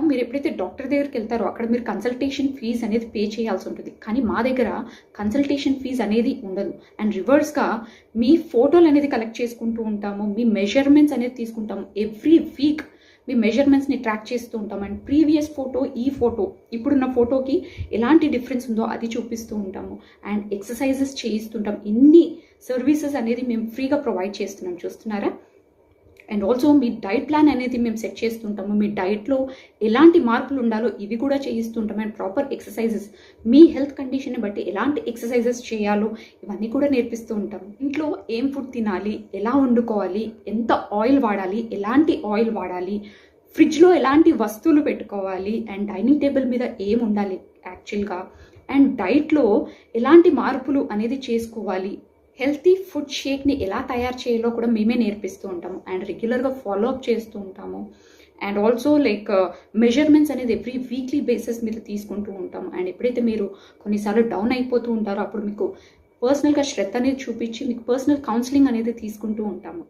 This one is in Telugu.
మీరు ఎప్పుడైతే డాక్టర్ దగ్గరికి వెళ్తారో అక్కడ మీరు కన్సల్టేషన్ ఫీజ్ అనేది పే చేయాల్సి ఉంటుంది. కానీ మా దగ్గర కన్సల్టేషన్ ఫీజ్ అనేది ఉండదు. అండ్ రివర్స్గా మీ ఫోటోలు అనేది కలెక్ట్ చేసుకుంటూ ఉంటాము, మీ మెజర్మెంట్స్ అనేది తీసుకుంటాము. ఎవ్రీ వీక్ మీ మెజర్మెంట్స్ని ట్రాక్ చేస్తూ ఉంటాం. అండ్ ప్రీవియస్ ఫోటో, ఈ ఫోటో, ఇప్పుడున్న ఫోటోకి ఎలాంటి డిఫరెన్స్ ఉందో అది చూపిస్తూ ఉంటాము. అండ్ ఎక్సర్సైజెస్ చేయిస్తుంటాం. ఇన్ని సర్వీసెస్ అనేది మేము ఫ్రీగా ప్రొవైడ్ చేస్తున్నాం, చూస్తున్నారా. అండ్ ఆల్సో మీ డైట్ ప్లాన్ అనేది మేము సెట్ చేస్తుంటాము. మీ డైట్లో ఎలాంటి మార్పులు ఉండాలో ఇవి కూడా చేయిస్తుంటాం. అండ్ ప్రాపర్ ఎక్సర్సైజెస్, మీ హెల్త్ కండిషన్ని బట్టి ఎలాంటి ఎక్సర్సైజెస్ చేయాలో ఇవన్నీ కూడా నేర్పిస్తూ ఉంటాము. ఇంట్లో ఏం ఫుడ్ తినాలి, ఎలా వండుకోవాలి, ఎంత ఆయిల్ వాడాలి, ఎలాంటి ఆయిల్ వాడాలి, ఫ్రిడ్జ్లో ఎలాంటి వస్తువులు పెట్టుకోవాలి, అండ్ డైనింగ్ టేబుల్ మీద ఏం ఉండాలి యాక్చువల్గా, అండ్ డైట్లో ఎలాంటి మార్పులు అనేది చేసుకోవాలి, హెల్తీ ఫుడ్ షేక్ని ఎలా తయారు చేయాలో కూడా మేమే నేర్పిస్తూ ఉంటాము. అండ్ రెగ్యులర్గా ఫాలో అప్ చేస్తూ ఉంటాము. అండ్ ఆల్సో మెజర్మెంట్స్ అనేది ఎవ్రీ వీక్లీ బేసిస్ మీద తీసుకుంటూ ఉంటాము. అండ్ ఎప్పుడైతే మీరు కొన్నిసార్లు డౌన్ అయిపోతూ ఉంటారో అప్పుడు మీకు పర్సనల్గా శ్రద్ధ అనేది చూపించి మీకు పర్సనల్ కౌన్సిలింగ్ అనేది తీసుకుంటూ ఉంటాము.